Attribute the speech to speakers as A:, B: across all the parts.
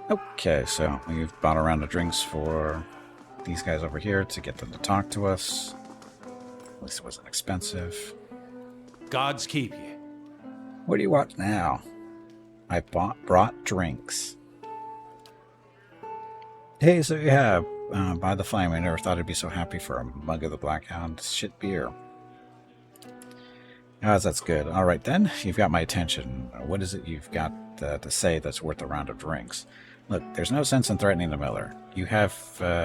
A: Okay, so we've bought a round of drinks for these guys over here to get them to talk to us. At least it wasn't expensive.
B: Gods keep you.
A: What do you want now? I brought drinks. Hey, so yeah, by the flame, I never thought I'd be so happy for a mug of the Blackhound shit beer. Ah, that's good. All right then, you've got my attention. What is it you've got to say that's worth a round of drinks? Look, there's no sense in threatening the miller. You have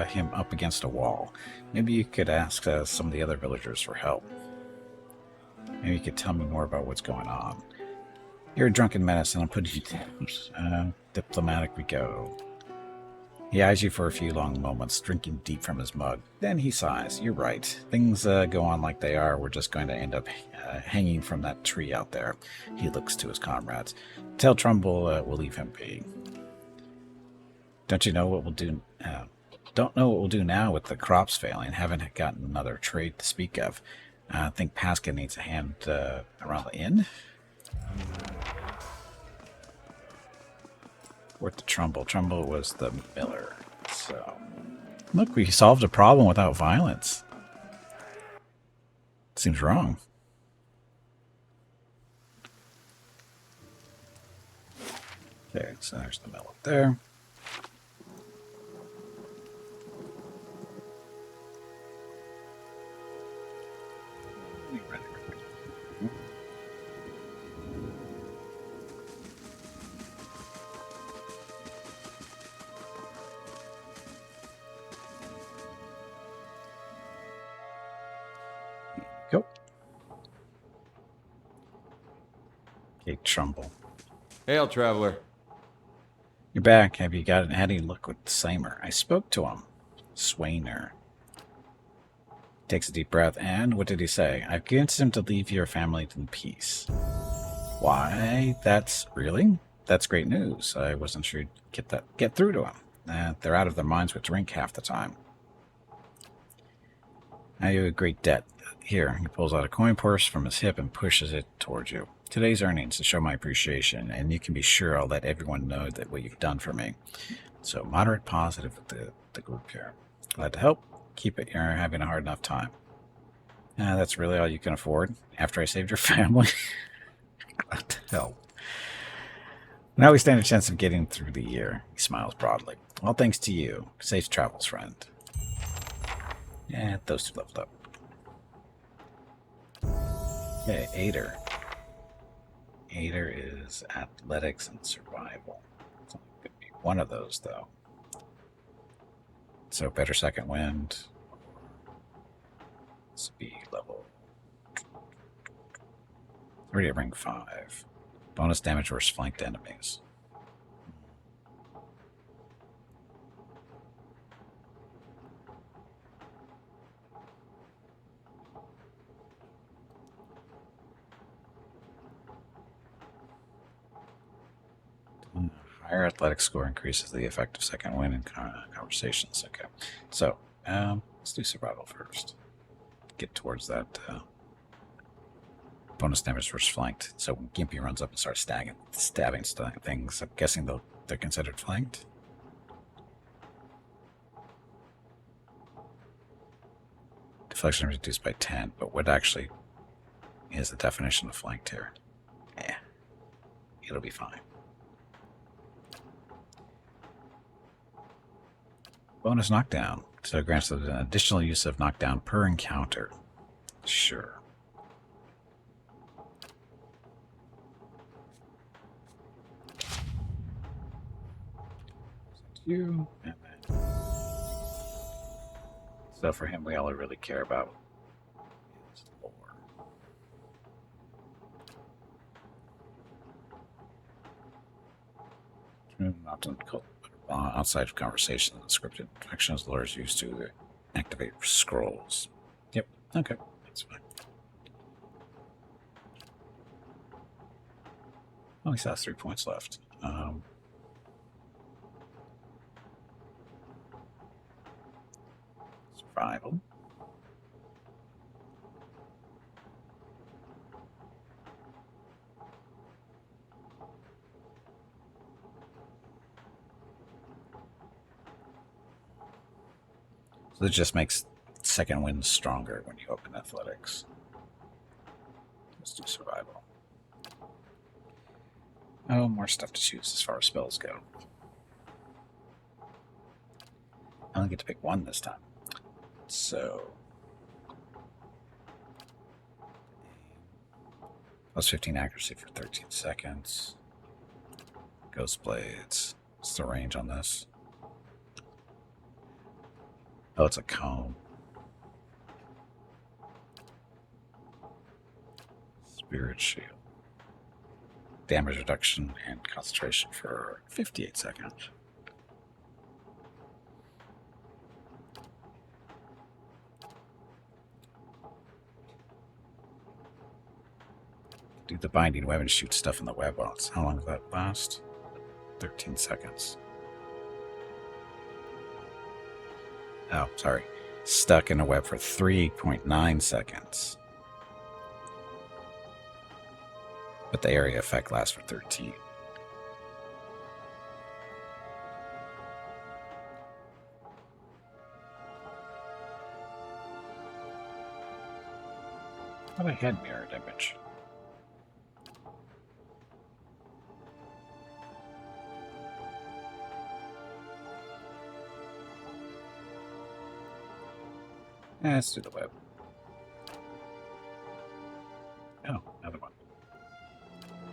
A: him up against a wall. Maybe you could ask some of the other villagers for help. Maybe you could tell me more about what's going on. You're a drunken menace, and I'm putting you down. Diplomatic we go. He eyes you for a few long moments, drinking deep from his mug. Then he sighs. You're right. Things go on like they are. We're just going to end up hanging from that tree out there. He looks to his comrades. Tell Trumbull we'll leave him be. Don't you know what we'll do? Don't know what we'll do now with the crops failing. Haven't gotten another trade to speak of. I think Pasca needs a hand around the inn. Worth the Trumbull. Trumbull was the miller. So, look, we solved a problem without violence. Seems wrong. Okay, so there's the mill up there. Go. Okay, Trumbull.
B: Hail, traveler.
A: You're back. Have you got any luck with Seimer? I spoke to him. Swainer. Takes a deep breath, and what did he say? I've convinced him to leave your family in peace. Why? That's great news. I wasn't sure you'd get through to him. They're out of their minds with drink half the time. I owe you a great debt. Here, he pulls out a coin purse from his hip and pushes it towards you. Today's earnings to show my appreciation, and you can be sure I'll let everyone know that what you've done for me. So moderate positive with the group here. Glad to help. Keep it. You're having a hard enough time. That's really all you can afford after I saved your family. Glad to help. Now we stand a chance of getting through the year. He smiles broadly. All thanks to you. Safe travels, friend. Yeah, those two leveled up. Okay, Ader. Ader is athletics and survival. It's only going to be one of those, though. So better second wind. Speed level. Already at ring 5. Bonus damage versus flanked enemies. Higher athletic score increases the effect of second wind in conversations. Okay, so let's do survival first. Get towards that bonus damage versus flanked. So when Gimpy runs up and starts stabbing things, I'm guessing they're considered flanked. Deflection reduced by 10, but what actually is the definition of flanked here? Yeah, it'll be fine. Bonus knockdown. So it grants an additional use of knockdown per encounter. Sure. You. And then. So for him, we all really care about is lore. Often called outside of conversation, scripted actions lore is used to activate scrolls. Yep. Okay. That's fine. Oh, he still has 3 points left. Survival. So it just makes second wind stronger when you open athletics. Let's do survival. Oh, more stuff to choose as far as spells go. I only get to pick one this time. So plus 15 accuracy for 13 seconds. Ghost Blades. What's the range on this? Oh, it's a comb. Spirit Shield. Damage reduction and concentration for 58 seconds. Do the binding web and shoot stuff in the web box. How long does that last? 13 seconds. Oh, sorry. Stuck in a web for 3.9 seconds. But the area effect lasts for 13. How about a head mirrored image? Let's do the web. Oh, another one.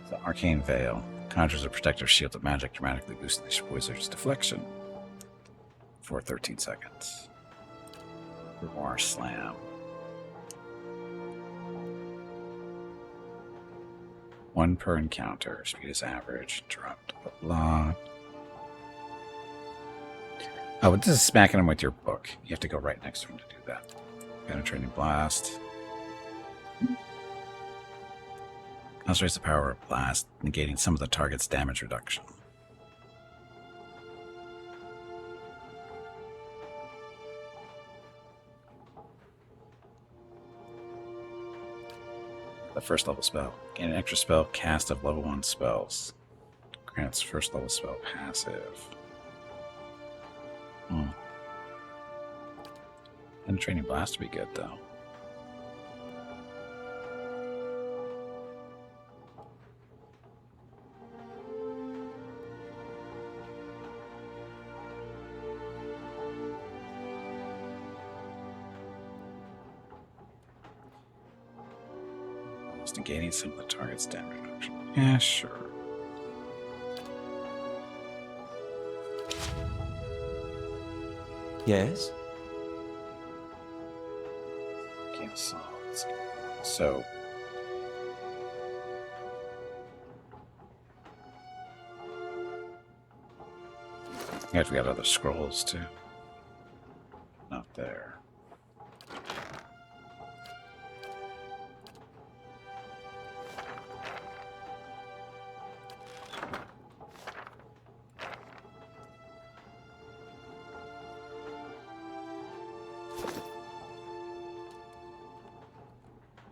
A: The Arcane Veil conjures a protective shield of magic, dramatically boosting the wizard's deflection for 13 seconds. Grimoire Slam. 1 per encounter. Speed is average. Dropped a lot. Oh, but this is smacking him with your book. You have to go right next to him to do that. Penetrating Blast. Concentrates the power of Blast, negating some of the target's damage reduction. The first level spell. Gain an extra spell cast of level 1 spells. Grants first level spell passive. Penetrating Blast would be good, though. Just negating some of the target's damage reduction. Yeah, sure.
B: Yes?
A: Can't solve. So you have to get other scrolls too. Not there.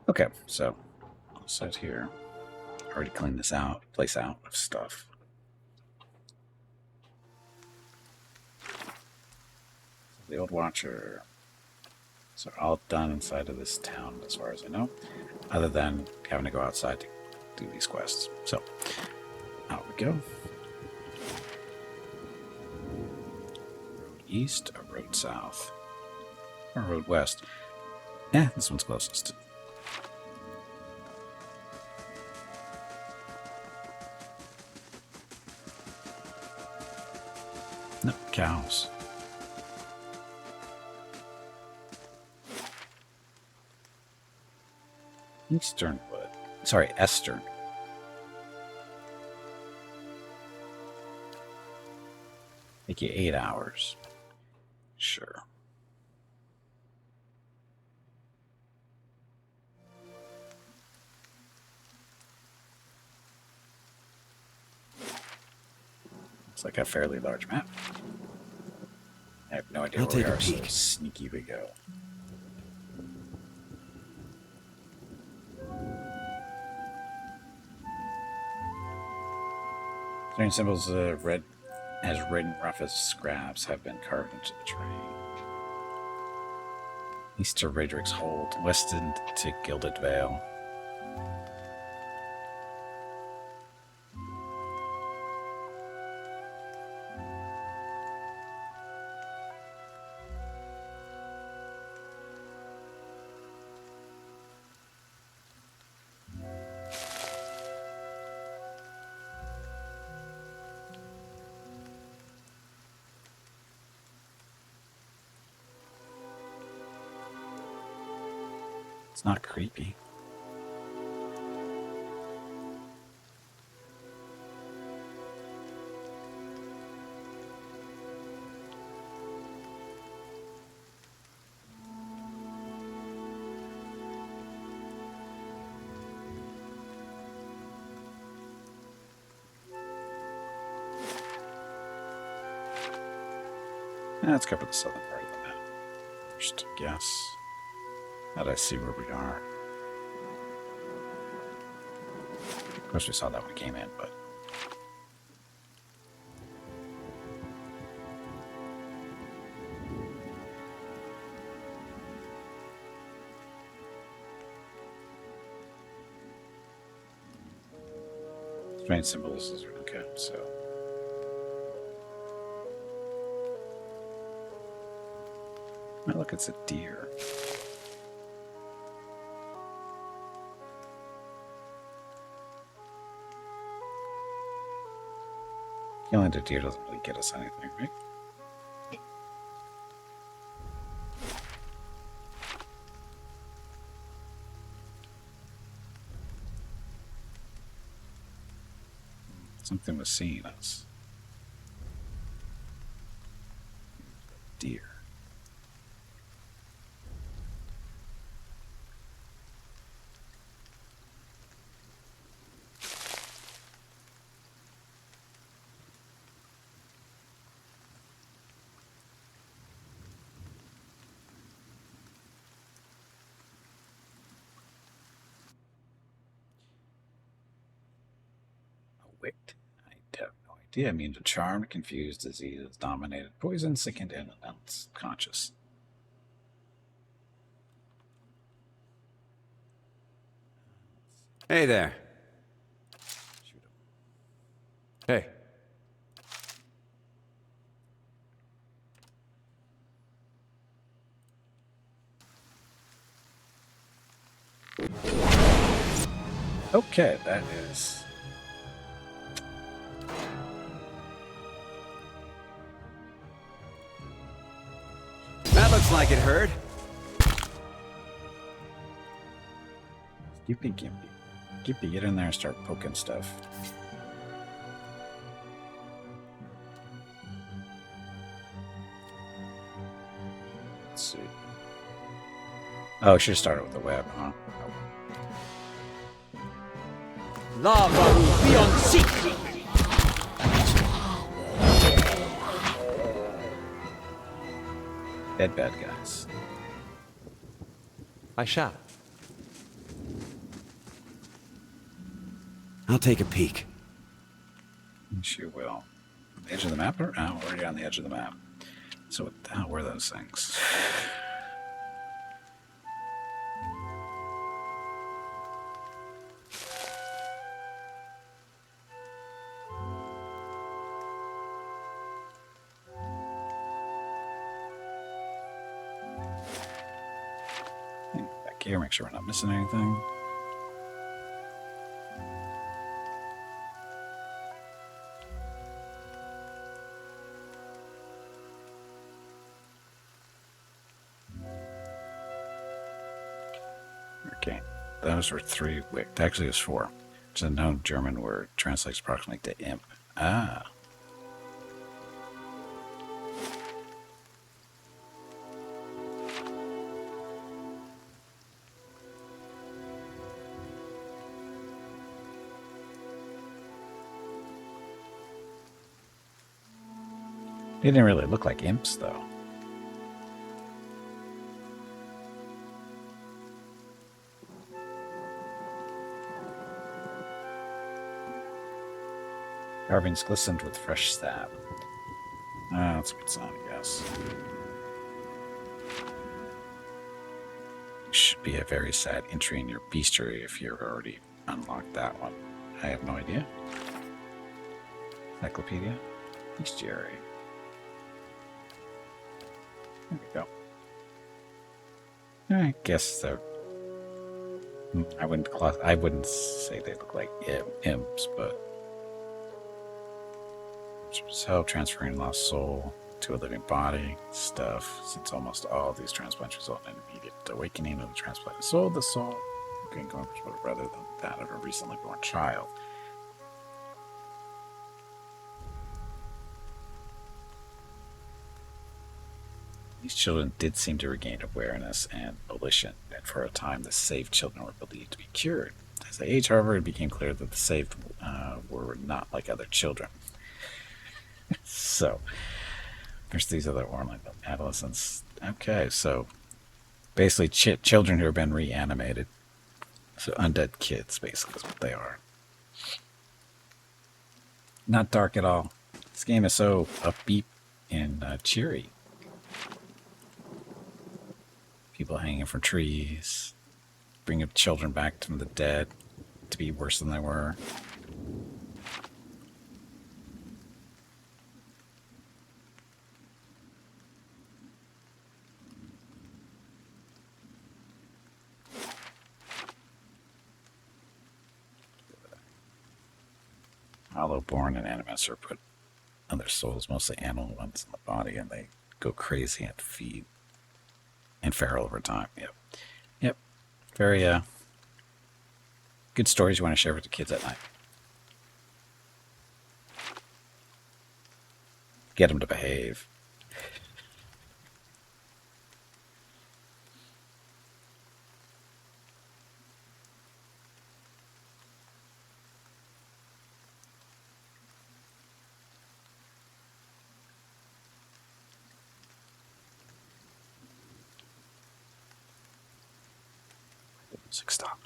A: Okay, so I'll set here. Already cleaned this out, place out of stuff. The Old Watcher. So all done inside of this town, as far as I know, other than having to go outside to do these quests. So out we go. Road east or road south? Or road west? Yeah, this one's closest. No, cows. Eastern wood. Sorry, Estern. Take you 8 hours. Sure. Looks like a fairly large map. I have no idea
B: I'll
A: where we
B: take a
A: are, so
B: peek.
A: sneaky we go. Strange symbols red and rough as scraps have been carved into the terrain. East to Radrick's Hold, west to Gilded Vale. It's not creepy. Let's cover the southern part of the map first, I guess. How do I see where we are? Of course, we saw that when we came in, but... Strange symbols is okay, so... Oh, look, it's a deer. Killing a deer doesn't really get us anything, right? Something was seeing us. Deer. Wicked. I have no idea. Immune to charmed, confused, disease, dominated, poison, sickened, and unconscious.
B: Hey there.
A: Shoot him.
B: Hey.
A: Okay, that is...
B: That looks like it hurt.
A: Gimpy, Gimpy. Gimpy, get in there and start poking stuff. Let's see. Oh, should have started with the web, huh? Oh.
C: Lava will be unseated.
A: Dead bad guys.
B: I shall.
C: I'll take a peek.
A: She will. On the edge of the map? Or no, already on the edge of the map. So what the hell were those things? Back here, make sure we're not missing anything. Okay, those were 3 wicked. Actually, it was 4. It's a known German word. Translates approximately to imp. Ah. They didn't really look like imps, though. Carvings glistened with fresh stab. Ah, that's a good sign, I guess. Should be a very sad entry in your bestiary if you've already unlocked that one. I have no idea. Encyclopedia? Bestiary. There we go. I guess they're... I wouldn't say they look like imps, but... So, transferring lost soul to a living body stuff, since almost all these transplants result in immediate awakening of the transplanted soul, the soul can go rather than that of a recently born child. These children did seem to regain awareness and volition, and for a time the saved children were believed to be cured. As they aged, however, it became clear that the saved were not like other children. So, there's these other ornament adolescents. Okay, so basically children who have been reanimated. So undead kids, basically, is what they are. Not dark at all. This game is so upbeat and cheery. People hanging from trees, bringing children back from the dead to be worse than they were. Hollow-born and animus are put on their souls, mostly animal ones, in the body, and they go crazy and feed and feral over time. Yep. Very good stories you want to share with the kids at night. Get them to behave. Music stop.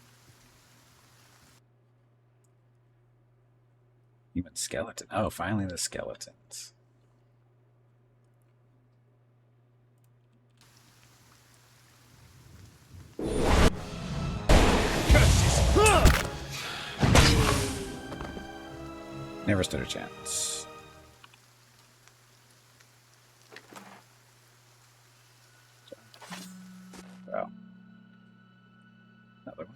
A: Human skeleton. Oh, finally the skeletons. Never stood a chance. Oh. Another one.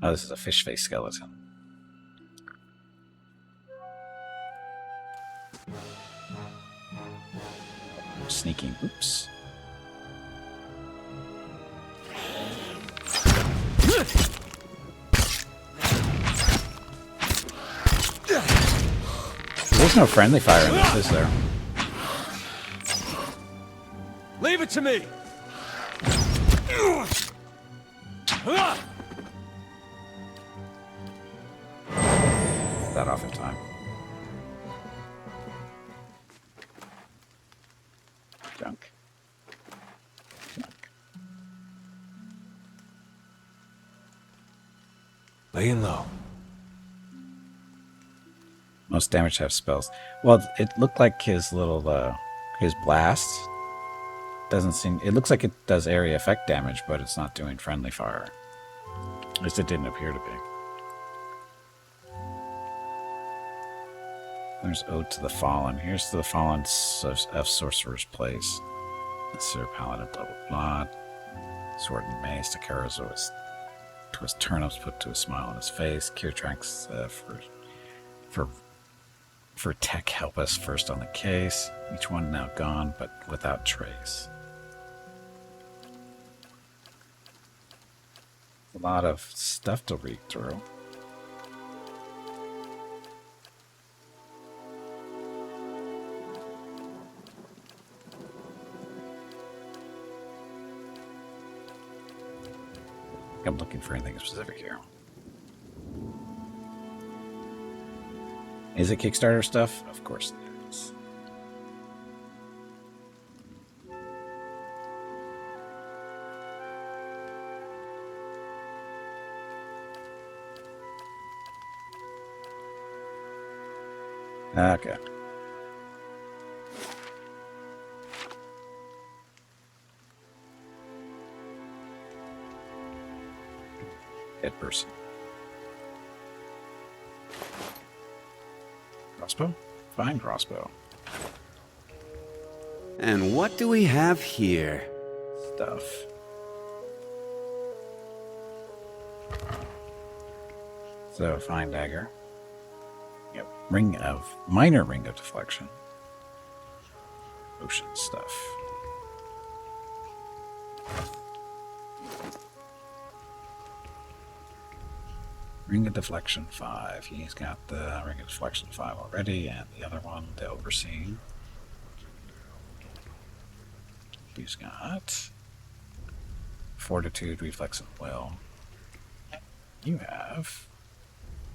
A: Oh, this is a fish face skeleton. Sneaking. Oops. There's no friendly fire in this, is there?
C: Leave it to me!
A: That off in time. Junk.
C: Laying low.
A: Most damage have spells. Well, it looked like his little, his blast doesn't seem... It looks like it does area effect damage, but it's not doing friendly fire. At least it didn't appear to be. There's Ode to the Fallen. Here's to the Fallen of Sorcerer's Place. The Sir Paladin, blah blah blah. Sword and mace to Karazor to his turnips, put to a smile on his face. Kirtrax for tech help us first on the case. Each one now gone, but without trace. A lot of stuff to read through. I'm looking for anything specific here. Is it Kickstarter stuff? Of course it is. Okay. Dead person. Crossbow? Fine crossbow.
B: And what do we have here?
A: Stuff. So, fine dagger. Yep. Minor ring of deflection. Ocean stuff. Ring of deflection 5. He's got the ring of deflection 5 already, and the other one, the overseeing. He's got fortitude, reflex, and will. You have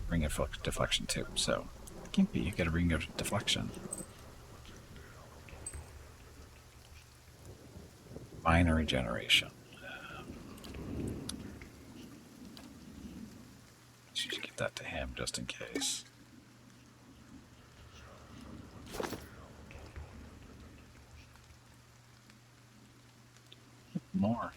A: ring of deflection 2, so it can't be you get a ring of deflection. Minor regeneration. Should give that to him just in case. More.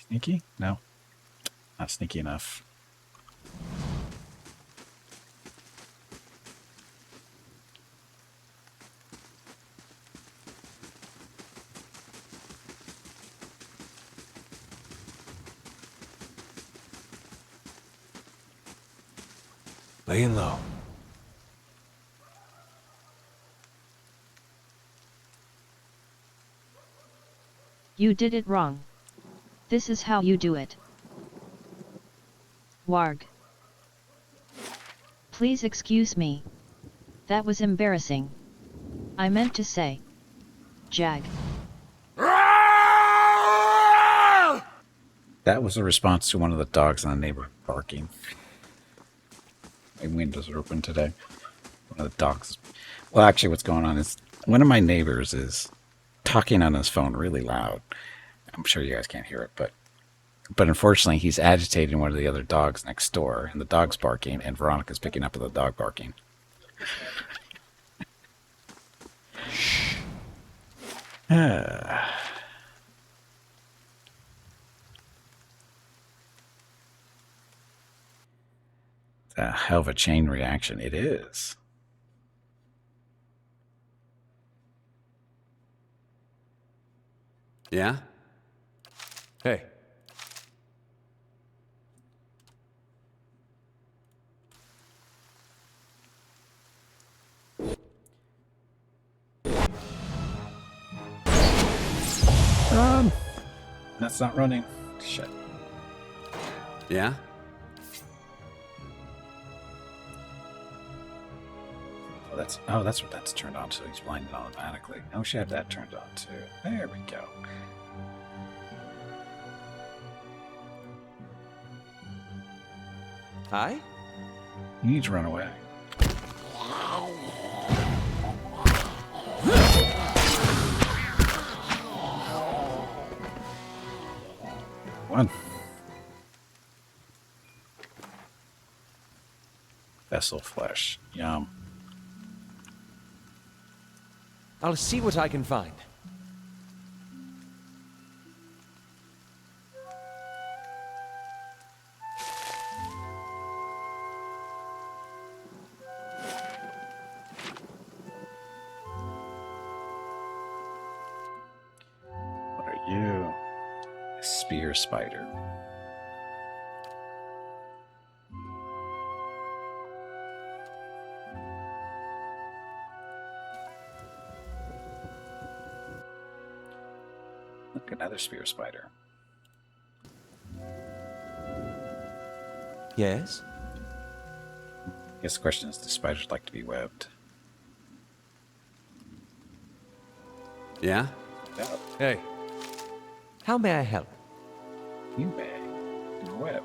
A: Sneaky? No. Not sneaky enough.
C: Laying low.
D: You did it wrong. This is how you do it. Warg. Please excuse me. That was embarrassing. I meant to say. Jag.
A: That was a response to one of the dogs in the neighborhood barking. My windows are open today. One of the dogs. Well, actually, what's going on is one of my neighbors is talking on his phone really loud. I'm sure you guys can't hear it, but unfortunately, he's agitating one of the other dogs next door, and the dog's barking, and Veronica's picking up with the dog barking. A hell of a chain reaction. It is.
B: Yeah?
C: Hey.
A: That's not running. Shit.
B: Yeah?
A: That's what that's turned on, so he's blinded automatically. I wish I had that turned on too. There we go.
C: Hi?
A: You need to run away. One. Vessel flesh. Yum.
C: I'll see what I can find.
A: What are you? A spear spider. Look, another spear spider.
C: Yes?
A: I guess the question is, do spiders like to be webbed?
B: Yeah?
A: No.
C: Hey. How may I help?
A: You may. a web.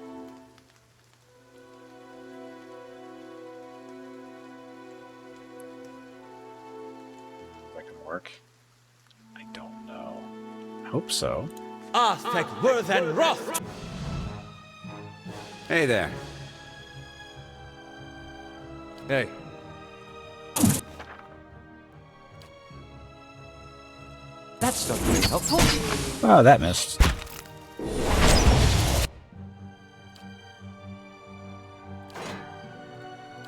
A: That can work. I don't know. I hope so.
C: Arthek Worthen Roth!
B: Hey there.
C: Hey. That's not very helpful.
A: Oh, that missed.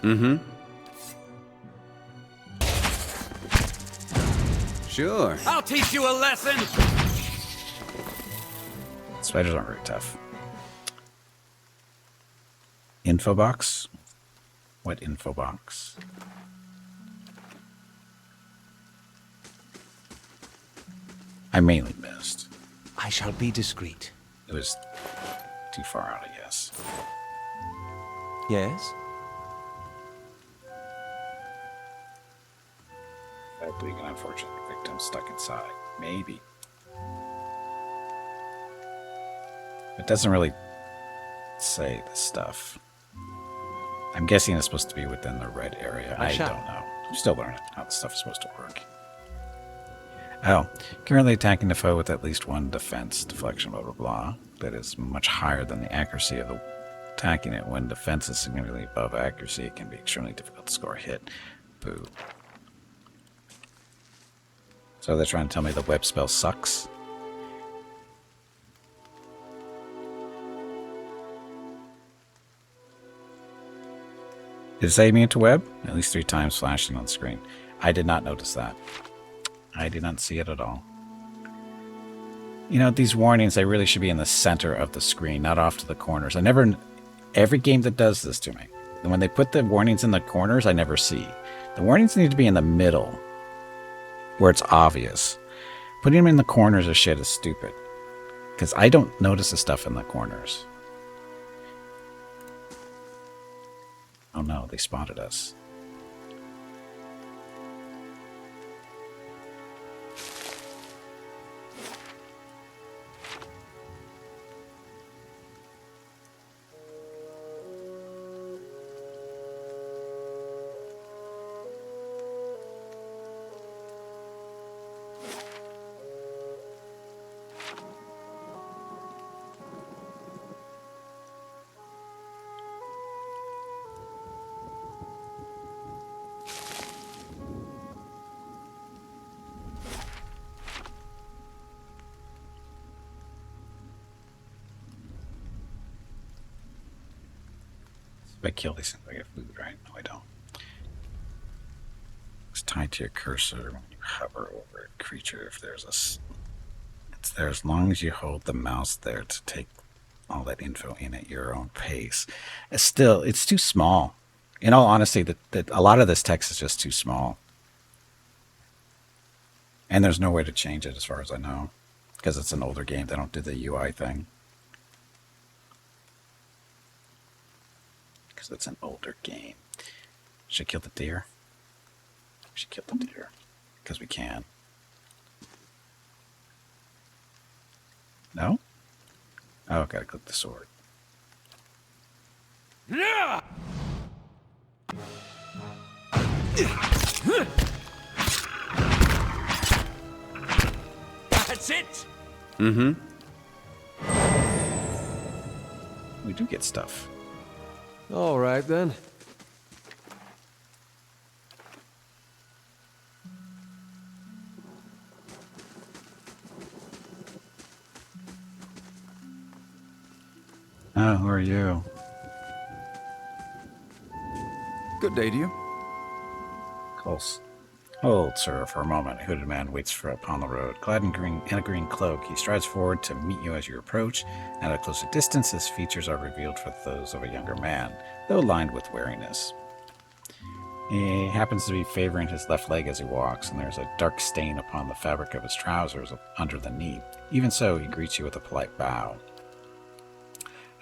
B: Mm-hmm. Sure.
C: I'll teach you a lesson!
A: Spiders aren't very tough. Info box? What info box? I mainly missed.
C: I shall be discreet.
A: It was too far out, I guess.
C: Yes?
A: Being an unfortunate victim stuck inside. Maybe. It doesn't really say the stuff. I'm guessing it's supposed to be within the red area. I don't know. I'm still learning how the stuff is supposed to work. Oh, currently attacking the foe with at least one defense, deflection, blah, blah, blah. That is much higher than the accuracy of the attacking it. When defense is significantly above accuracy, it can be extremely difficult to score a hit. Boo. So they're trying to tell me the web spell sucks? Did it say immune to web? At least 3 times flashing on the screen. I did not notice that. I did not see it at all. You know, these warnings, they really should be in the center of the screen, not off to the corners. Every game that does this to me, and when they put the warnings in the corners, I never see. The warnings need to be in the middle, where it's obvious. Putting them in the corners of shit is stupid. Because I don't notice the stuff in the corners. Oh no, they spotted us. If I kill these things, I get food, right? No, I don't. It's tied to your cursor when you hover over a creature. If there's it's there as long as you hold the mouse there to take all that info in at your own pace. It's too small. In all honesty, that a lot of this text is just too small. And there's no way to change it as far as I know. Because it's an older game. They don't do the UI thing. Because it's an older game. Should I kill the deer? We should kill the deer. Because we can. No? Oh, gotta click the sword.
C: That's it!
B: Mm-hmm.
A: We do get stuff.
C: All right, then.
A: Oh, who are you?
E: Good day to you.
A: Close. Hold, sir, for a moment. A hooded man waits upon the road. Clad in a green cloak, he strides forward to meet you as you approach. At a closer distance, his features are revealed for those of a younger man, though lined with wariness. He happens to be favoring his left leg as he walks, and there's a dark stain upon the fabric of his trousers under the knee. Even so, he greets you with a polite bow.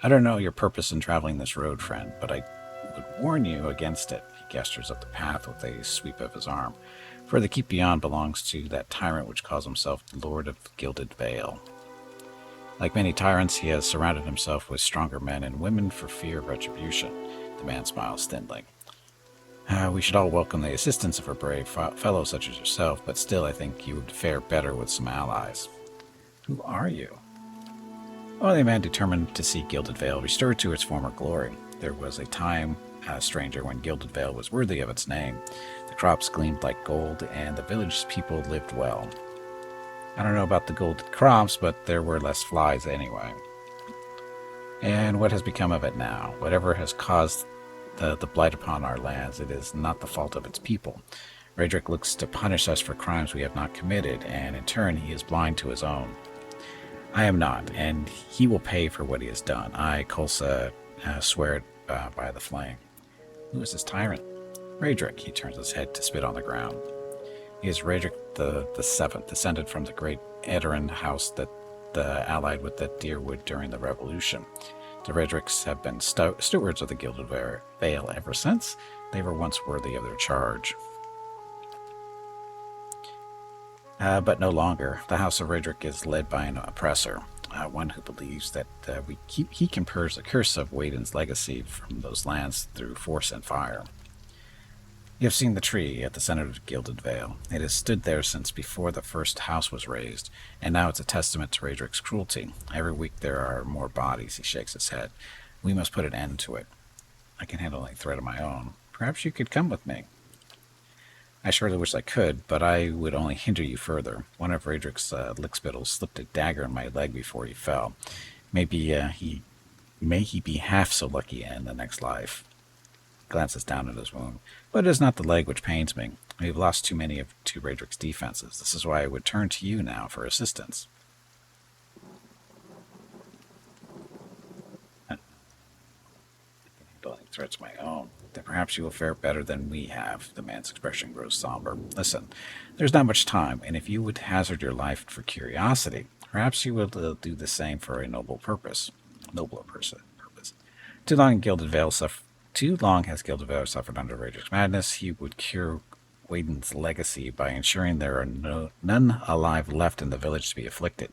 A: I don't know your purpose in traveling this road, friend, but I would warn you against it. He gestures up the path with a sweep of his arm. For the keep beyond belongs to that tyrant which calls himself Lord of Gilded Vale. Like many tyrants, he has surrounded himself with stronger men and women for fear of retribution. The man smiles thinly. We should all welcome the assistance of a brave fellow such as yourself, but still I think you would fare better with some allies. Who are you? Only a man determined to see Gilded Vale restored to its former glory. There was a time, stranger, when Gilded Vale was worthy of its name. The crops gleamed like gold, and the village people lived well. I don't know about the gold crops, but there were less flies anyway. And what has become of it now? Whatever has caused the blight upon our lands, it is not the fault of its people. Raedric looks to punish us for crimes we have not committed, and in turn he is blind to his own. I am not, and he will pay for what he has done. I, Kolsa, swear it by the flame. Who is this tyrant? Raedric. He turns his head to spit on the ground. He is Raedric the Seventh, descended from the great Edarin house that allied with the Deerwood during the Revolution. The Raedrics have been stewards of the Gilded Vale ever since. They were once worthy of their charge. But no longer. The House of Raedric is led by an oppressor, one who believes that he can purge the curse of Waden's legacy from those lands through force and fire. You have seen the tree at the center of Gilded Vale. It has stood there since before the first house was raised, and now it's a testament to Raedric's cruelty. Every week there are more bodies. He shakes his head. We must put an end to it. I can handle any threat of my own. Perhaps you could come with me. I surely wish I could, but I would only hinder you further. One of Raedric's lickspittles slipped a dagger in my leg before he fell. May he be half so lucky in the next life. Glances down at his wound. But it is not the leg which pains me. We have lost too many to Raedric's defenses. This is why I would turn to you now for assistance. Handling threats of my own. Then perhaps you will fare better than we have. The man's expression grows somber. Listen, there's not much time, and if you would hazard your life for curiosity, perhaps you will do the same for a nobler purpose. Too long has Gilded Vale suffered under Raedric's madness. He would cure Waden's legacy by ensuring there are none alive left in the village to be afflicted.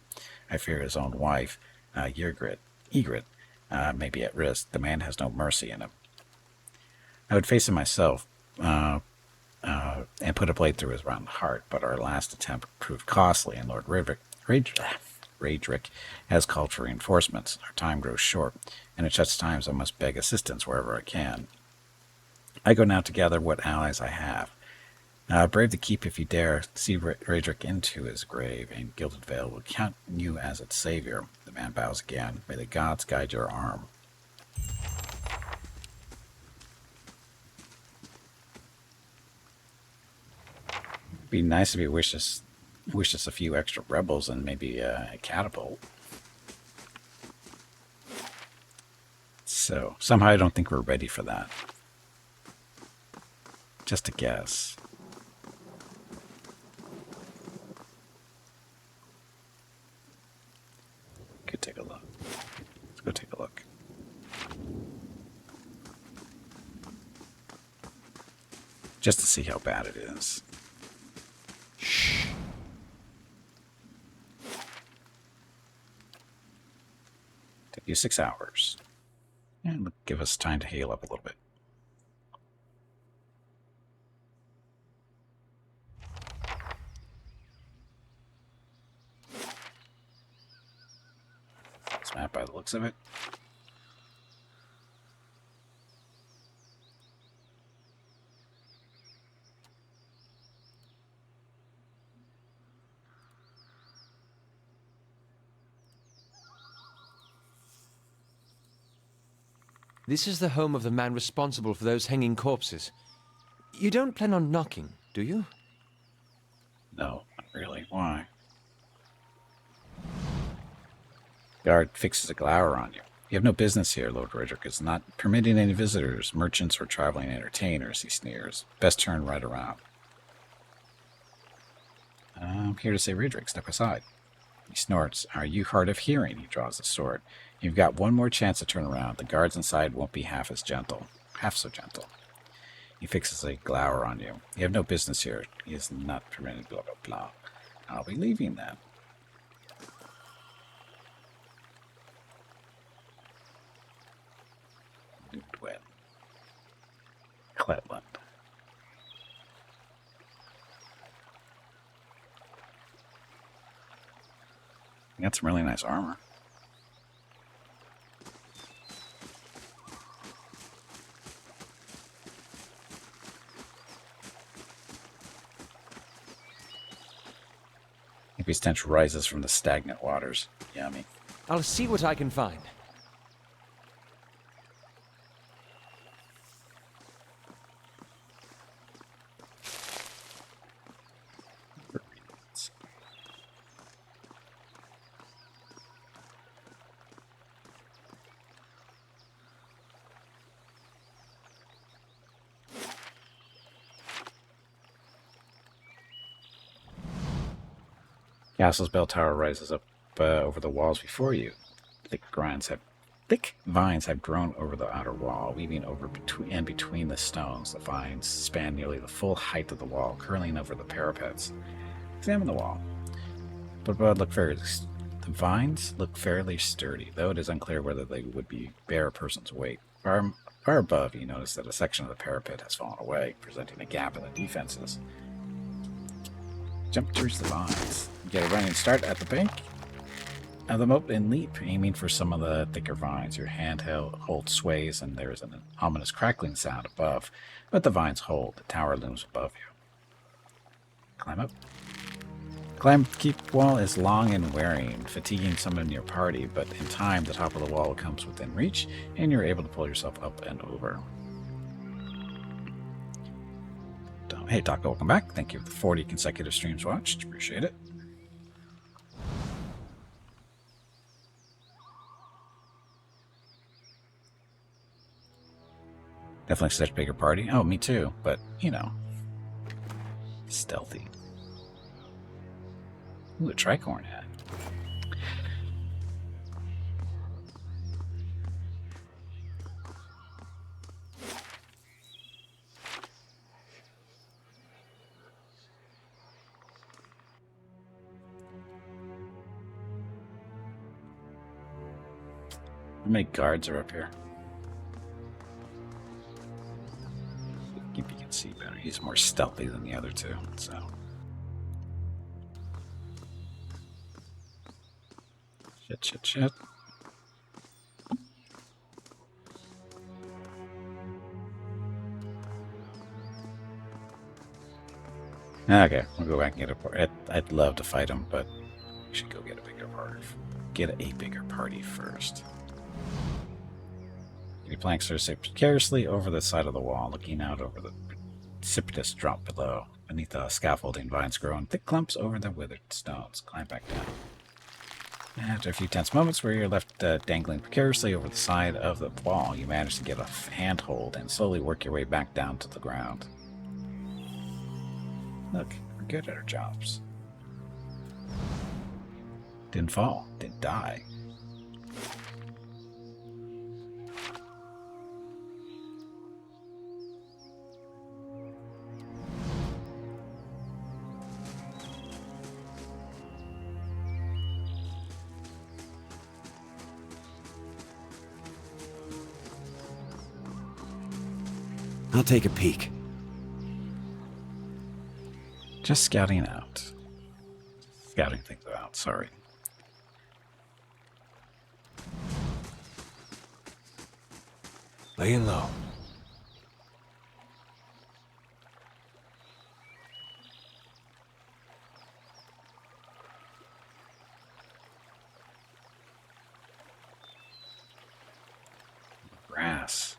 A: I fear his own wife, Ygritte, may be at risk. The man has no mercy in him. I would face him myself and put a blade through his round heart, but our last attempt proved costly, and Lord Raedric has called for reinforcements. Our time grows short, and at such times I must beg assistance wherever I can. I go now to gather what allies I have. Brave the keep if you dare. See Raedric into his grave, and Gilded Vale will count you as its savior. The man bows again. May the gods guide your arm. It'd be nice if he wished us a few extra rebels and maybe a catapult. So, somehow I don't think we're ready for that. Just a guess. Could take a look. Let's go take a look. Just to see how bad it is. Take you 6 hours. And give us time to heal up a little bit. This map by the looks of it.
C: This is the home of the man responsible for those hanging corpses. You don't plan on knocking, do you?
A: No, not really. Why? Guard fixes a glower on you. You have no business here, Lord Raedric is not permitting any visitors, merchants, or traveling entertainers, he sneers. Best turn right around. I'm here to say, Raedric, step aside. He snorts. Are you hard of hearing? He draws his sword. You've got one more chance to turn around. The guards inside won't be half so gentle. He fixes a glower on you. You have no business here. He is not permitted, blah, blah, blah. I'll be leaving then. Newdwyn. Cletland. You got some really nice armor. Maybe stench rises from the stagnant waters. Yummy.
C: I'll see what I can find.
A: Castle's bell tower rises up over the walls before you. Thick vines have grown over the outer wall, weaving over between the stones. The vines span nearly the full height of the wall, curling over the parapets. Examine the wall. The vines look fairly sturdy, though it is unclear whether they would bear a person's weight. Far above, you notice that a section of the parapet has fallen away, presenting a gap in the defenses. Jump towards the vines. Get a running start at the bank of the moat and leap, aiming for some of the thicker vines. Your handhold sways, and there is an ominous crackling sound above, but the vines hold. The tower looms above you. Climb up. Climb keep wall is long and wearing, fatiguing some in your party, but in time the top of the wall comes within reach, and you're able to pull yourself up and over. Hey, Taco, welcome back. Thank you for the 40 consecutive streams watched. Appreciate it. Definitely such a bigger party. Oh, me too. But, you know, stealthy. Ooh, a tricorn hat. How many guards are up here? If you can see better. He's more stealthy than the other two, so. Shit. Okay, we'll go back and get a party. I'd love to fight him, but we should go get a bigger party. Get a bigger party first. Your planks are sit precariously over the side of the wall, looking out over the precipitous drop below. Beneath the scaffolding, vines grow in thick clumps over the withered stones. Climb back down. After a few tense moments where you're left dangling precariously over the side of the wall, you manage to get a handhold and slowly work your way back down to the ground. Look, we're good at our jobs. Didn't fall, didn't die.
B: I'll take a peek.
A: Just scouting out. Scouting things out, sorry.
B: Laying low.
A: Grass.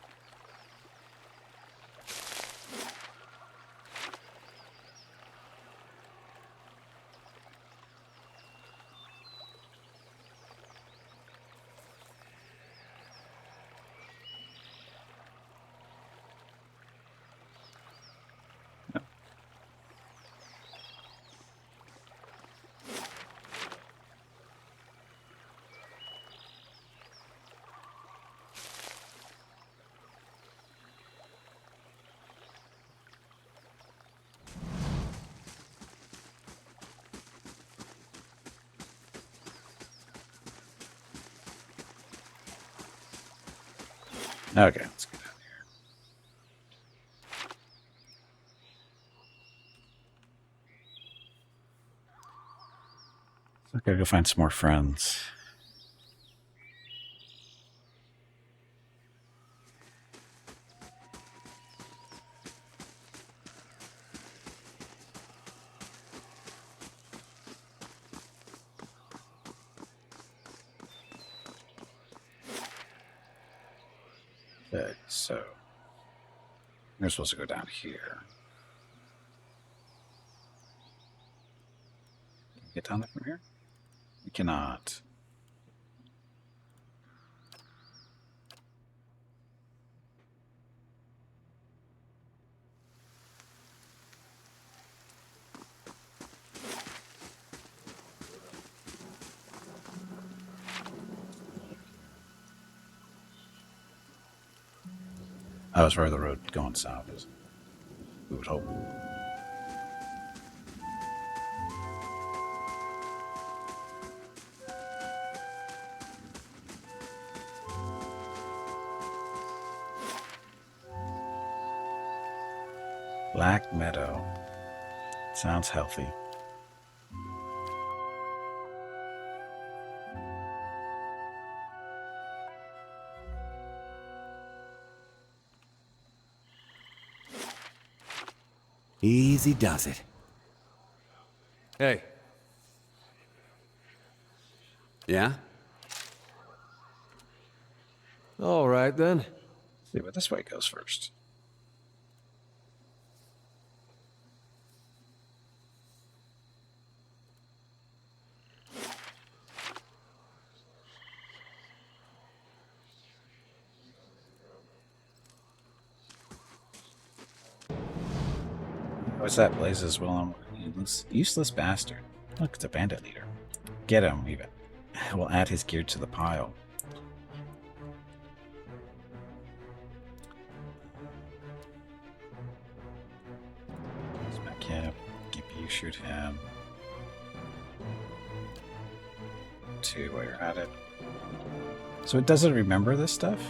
A: Okay, let's get out of here. So I gotta go find some more friends. Okay, so we're supposed to go down here. Can we get down there from here? We cannot. Oh, it's where the road going south is. We would hope. Black Meadow. Sounds healthy.
B: Easy does it.
C: Hey,
B: Yeah?
C: all right then.
A: See, but this way goes first. What's that, Blazes Willem? Useless bastard. Look, it's a bandit leader. Get him, even. We'll add his gear to the pile. Smack him. Keep you shoot him. 2 while you're at it. So it doesn't remember this stuff?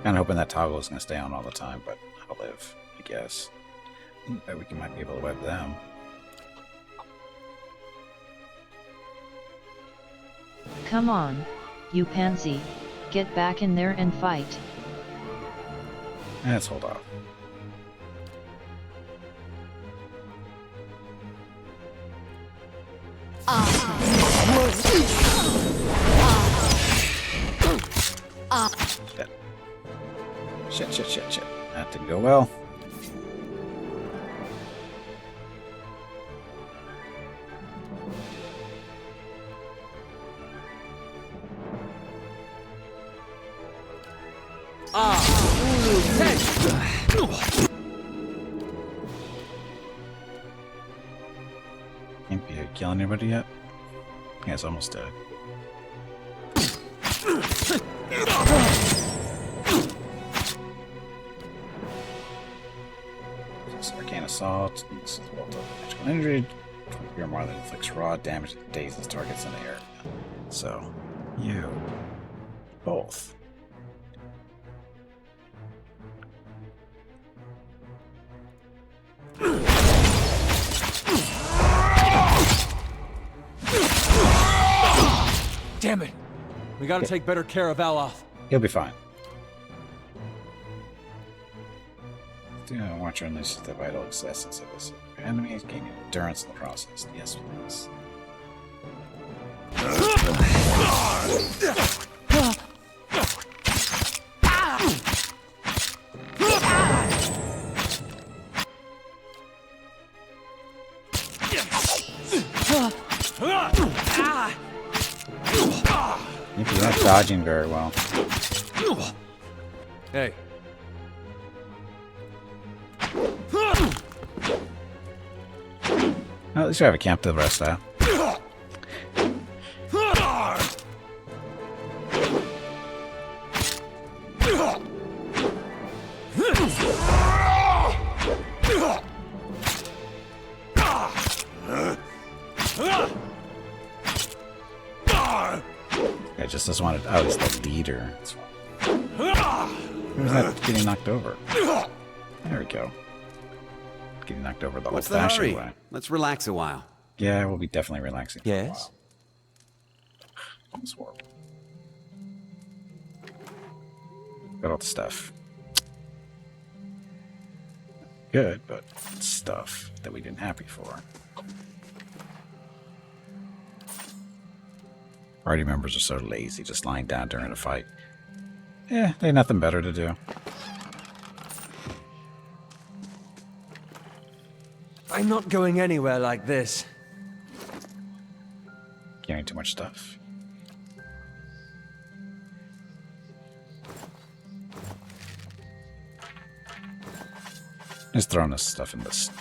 A: Kind of hoping that toggle is going to stay on all the time, but I'll live, I guess. Bet we might be able to web them.
D: Come on, you pansy, get back in there and fight.
A: Let's hold off. Shit. That didn't go well. Can't be killing anybody yet. Yeah, it's almost dead. Arcane Assault. This is well done. Magical injury. 20 or more that inflicts raw damage that dazes targets in the air. So, you. Both.
C: Damn it! We gotta take better care of Aloth.
A: He'll be fine. Do watch her unleash the vital essence of his enemies, gain endurance in the process. Yes, please. You're not dodging very well.
C: Hey.
A: Well, at least we have a camp to the rest out. just doesn't want to. Oh, he's the leader. Who's that getting knocked over? There we go. Getting knocked over the
B: What's the
A: old-fashioned
B: hurry?
A: way.
B: Let's relax a while.
A: Yeah, we'll be definitely relaxing. For a
C: Yes?
A: while. This war. Got all the stuff. Good, but stuff that we didn't have before. Party members are so lazy, just lying down during a fight. Yeah, they have nothing better to do.
C: I'm not going anywhere like this.
A: Carrying too much stuff. Just throwing this stuff in this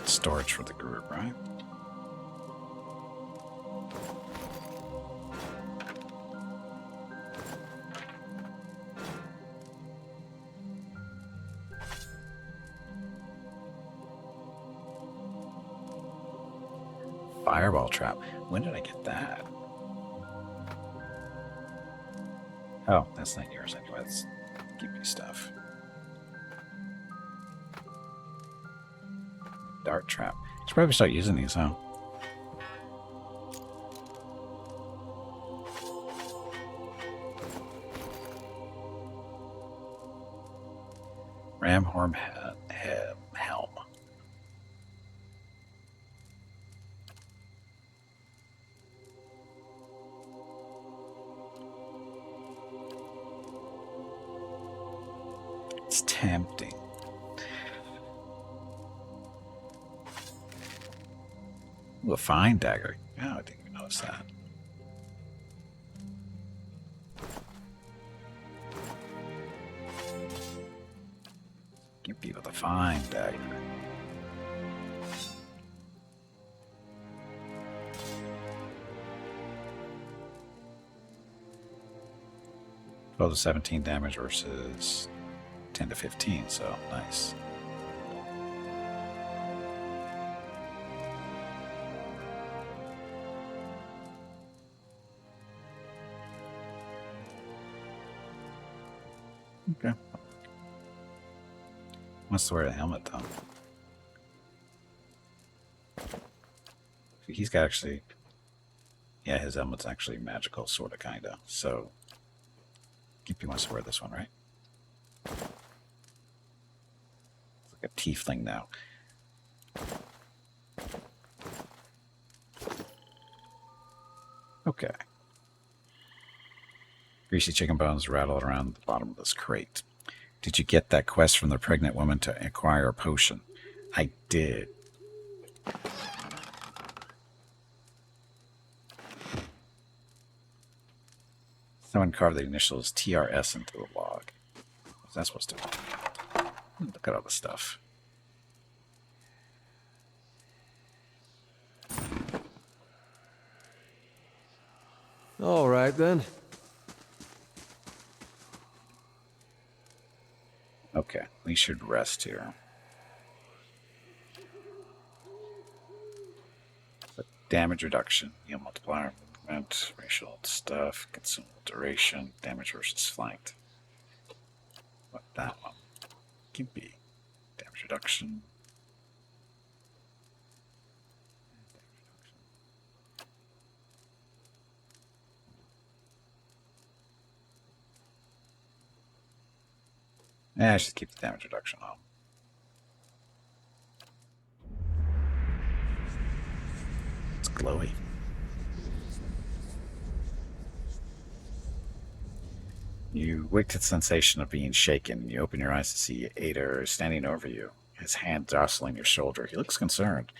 A: storage for the group, right? Fireball trap. When did I get that? Oh, that's not yours anyway. That's keep me stuff. Dart trap. Should probably start using these, huh? Ramhorn helm. It's tempting. Ooh, a fine dagger. Yeah, I didn't even notice that. Give people the fine dagger. Twelve to 17 damage versus 10 to 15, so nice. Okay. Wants to wear a helmet though. He's got actually, yeah, his helmet's actually magical, sort of, kind of. So, Gimpy wants to wear this one, right? It's like a tiefling now. Okay. Greasy chicken bones rattle around the bottom of this crate. Did you get that quest from the pregnant woman to acquire a potion? I did. Someone carved the initials TRS into the log. What's that supposed to do? Look at all the stuff.
C: All right, then.
A: Okay, we should rest here. So damage reduction, heal multiplier, movement, racial stuff, consumable duration, damage versus flanked. What that one? Gimpy. Damage reduction. Yeah, I should keep the damage reduction on. It's glowy. You wake to the sensation of being shaken. You open your eyes to see Ader standing over you, his hand jostling your shoulder. He looks concerned.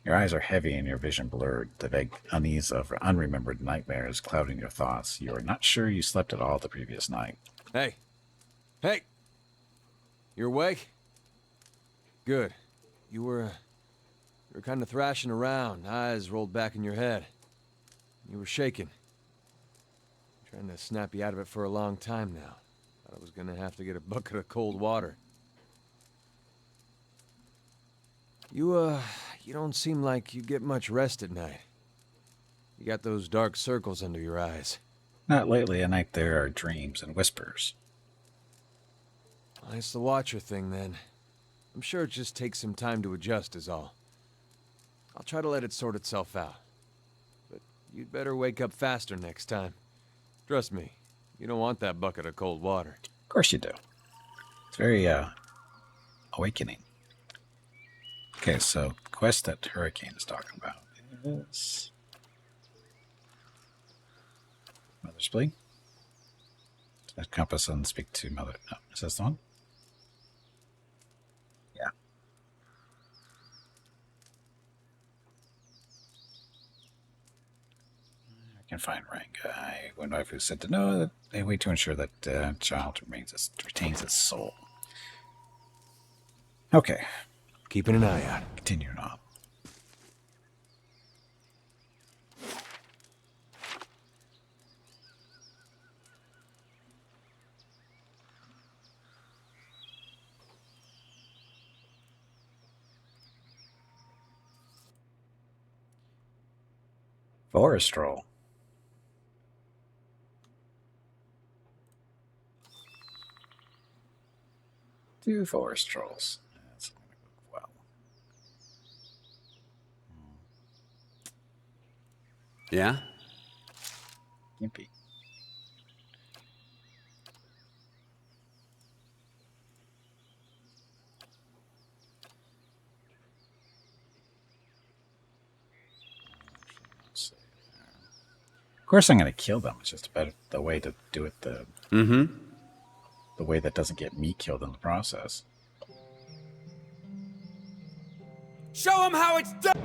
A: Your eyes are heavy and your vision blurred. The vague unease of unremembered nightmares clouding your thoughts. You are not sure you slept at all the previous night.
C: Hey. Hey! You're awake? Good. You were kind of thrashing around, eyes rolled back in your head. You were shaking. Trying to snap you out of it for a long time now. Thought I was gonna have to get a bucket of cold water. You don't seem like you get much rest at night. You got those dark circles under your eyes.
A: Not lately. At night there are dreams and whispers.
C: Well, it's the Watcher thing, then. I'm sure it just takes some time to adjust is all. I'll try to let it sort itself out. But you'd better wake up faster next time. Trust me, you don't want that bucket of cold water.
A: Of course you do. It's very, awakening. Okay, so the quest that Hurricane is talking about is Mother's Plea. Compass and speak to Mother. No, is this the one? Yeah. I can find rank. When waifu said to know that they wait to ensure that child retains its soul. Okay,
C: Keeping an eye out.
A: continuing on. Forest stroll. Two forest strolls. That's going to go well.
B: Yeah?
A: Gimpy. Of course, I'm going to kill them. It's just about the way to do it. The way that doesn't get me killed in the process.
B: Show him how it's done!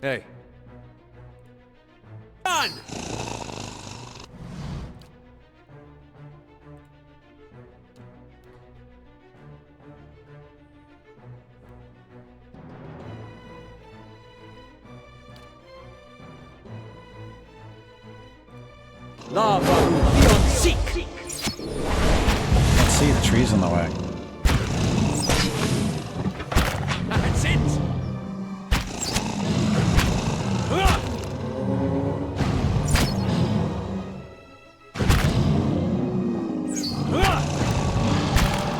C: Hey,
B: Done! Lava beyond seek!
A: Let's see, the tree's in the way.
B: That's it!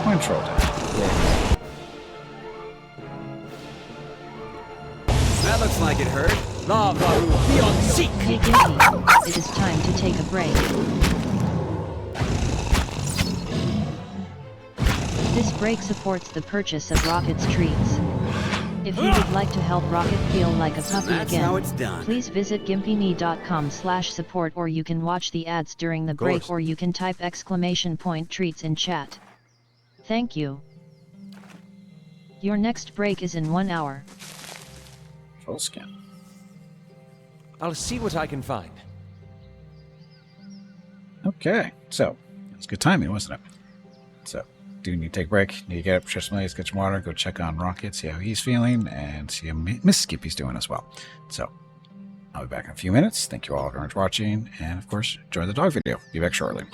A: Control it.
B: That looks like it hurt. Lava beyond seek!
D: Hey Gimpy, it is time to take a break. This break supports the purchase of Rocket's treats. If you would like to help Rocket feel like a puppy
B: That's
D: again,
B: how it's done.
D: please visit gimpyme.com/support, or you can watch the ads during the break,
C: course.
D: or you can type !treats in chat. Thank you. Your next break is in 1 hour.
A: Full skin.
C: I'll see what I can find.
A: Okay, so it was good timing, wasn't it? So, do you need to take a break? Need to get up, stretch some legs, get some water, go check on Rocket, see how he's feeling, and see how Miss Skippy's doing as well. So, I'll be back in a few minutes. Thank you all very much for watching, and of course, enjoy the dog video. Be back shortly.